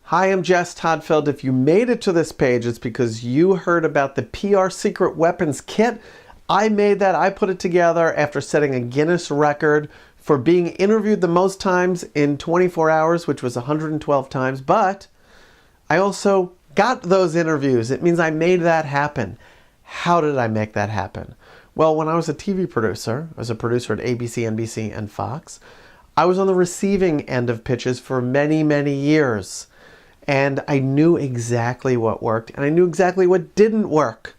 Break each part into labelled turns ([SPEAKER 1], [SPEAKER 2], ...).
[SPEAKER 1] Hi, I'm Jess Todtfeld. If you made it to this page, it's because you heard about the PR Secret Weapons Kit. I made that. I put it together after setting a Guinness record for being interviewed the most times in 24 hours, which was 112 times. But I also got those interviews. It means I made that happen. How did I make that happen? Well, when I was a TV producer, I was a producer at ABC, NBC, and Fox. I was on the receiving end of pitches for many, many years. And I knew exactly what worked, and I knew exactly what didn't work.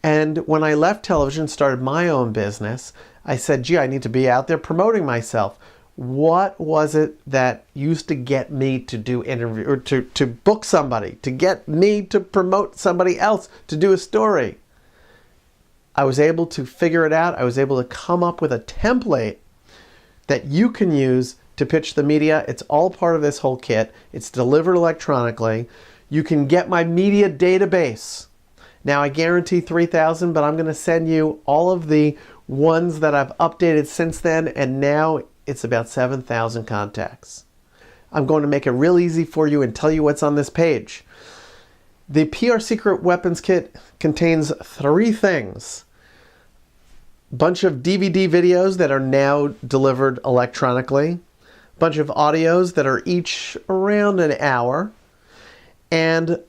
[SPEAKER 1] And when I left television, started my own business, I said, gee, I need to be out there promoting myself. What was it that used to get me to do interview, or to book somebody, to get me to promote somebody else, to do a story? I was able to figure it out. I was able to come up with a template that you can use to pitch the media. It's all part of this whole kit. It's delivered electronically. You can get my media database. Now I guarantee 3,000, but I'm going to send you all of the ones that I've updated since then, and now it's about 7,000 contacts. I'm going to make it real easy for you and tell you what's on this page. The PR Secret Weapons Kit contains 3 things. Bunch of DVD videos that are now delivered electronically. Bunch of audios that are each around an hour, and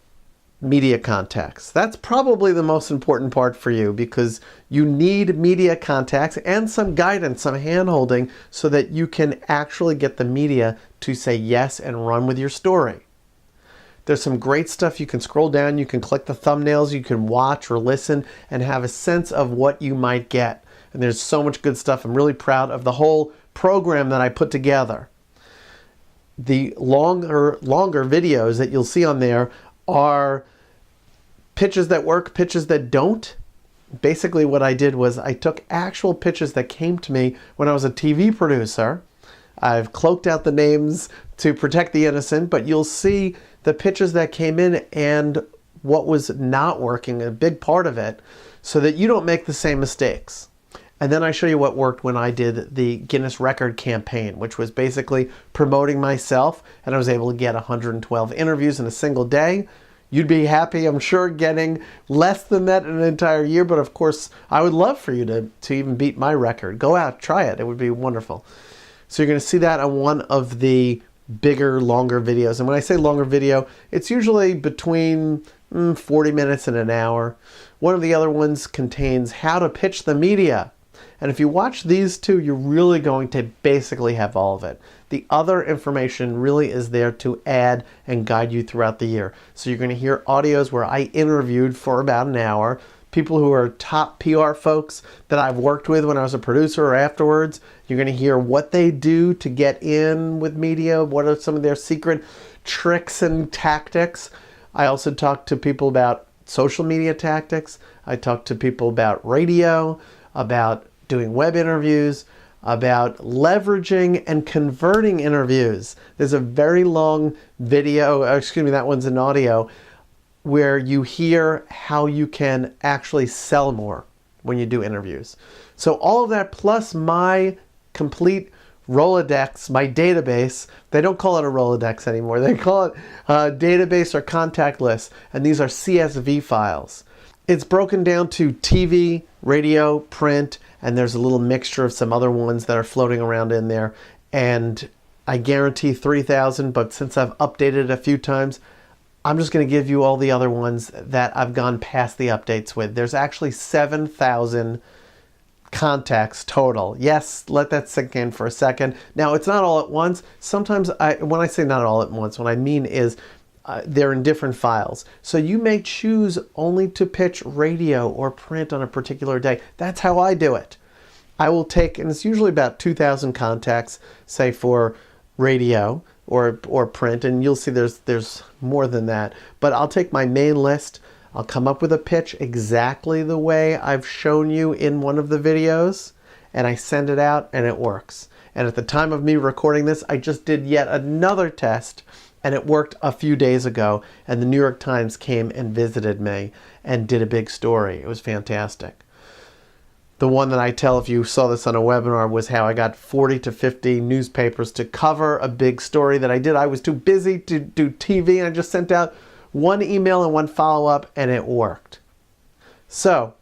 [SPEAKER 1] media contacts. That's probably the most important part for you, because you need media contacts and some guidance, some hand-holding, so that you can actually get the media to say yes and run with your story. There's some great stuff. You can scroll down, you can click the thumbnails, you can watch or listen and have a sense of what you might get. And there's so much good stuff. I'm really proud of the whole program that I put together. The longer videos that you'll see on there are pitches that work, pitches that don't. Basically what I did was I took actual pitches that came to me when I was a TV producer. I've cloaked out the names to protect the innocent, but you'll see the pitches that came in and what was not working, a big part of it, so that you don't make the same mistakes. And then I show you what worked when I did the Guinness record campaign, which was basically promoting myself, and I was able to get 112 interviews in a single day. You'd be happy, I'm sure, getting less than that in an entire year, but of course, I would love for you to even beat my record. Go out, try it. It would be wonderful. So you're going to see that on one of the bigger, longer videos. And when I say longer video, it's usually between 40 minutes and an hour. One of the other ones contains how to pitch the media. And if you watch these two, you're really going to basically have all of it. The other information really is there to add and guide you throughout the year. So you're going to hear audios where I interviewed for about an hour people who are top PR folks that I've worked with when I was a producer or afterwards. You're going to hear what they do to get in with media, what are some of their secret tricks and tactics. I also talked to people about social media tactics. I talked to people about radio, about doing web interviews, about leveraging and converting interviews. There's a very long video, that one's an audio, where you hear how you can actually sell more when you do interviews. So all of that plus my complete Rolodex, my database. They don't call it a Rolodex anymore. They call it a database or contact list, and these are CSV files. It's broken down to TV, radio, print, and there's a little mixture of some other ones that are floating around in there. And I guarantee 3,000, but since I've updated it a few times, I'm just going to give you all the other ones that I've gone past the updates with. There's actually 7,000 contacts total. Yes, let that sink in for a second. Now, it's not all at once. Sometimes, when I say not all at once, what I mean is they're in different files. So you may choose only to pitch radio or print on a particular day. That's how I do it. I will take, and it's usually about 2,000 contacts, say for radio or print, and you'll see there's more than that. But I'll take my main list, I'll come up with a pitch exactly the way I've shown you in one of the videos, and I send it out and it works. And at the time of me recording this, I just did yet another test, and it worked a few days ago, and the New York Times came and visited me and did a big story. It was fantastic. The one that I tell if you saw this on a webinar was how I got 40 to 50 newspapers to cover a big story that I did. I was too busy to do TV, and I just sent out one email and one follow-up, and it worked. So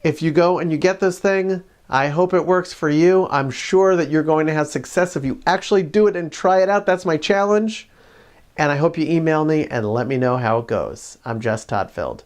[SPEAKER 1] if you go and you get this thing, I hope it works for you. I'm sure that you're going to have success if you actually do it and try it out. That's my challenge. And I hope you email me and let me know how it goes. I'm Jess Totfeld.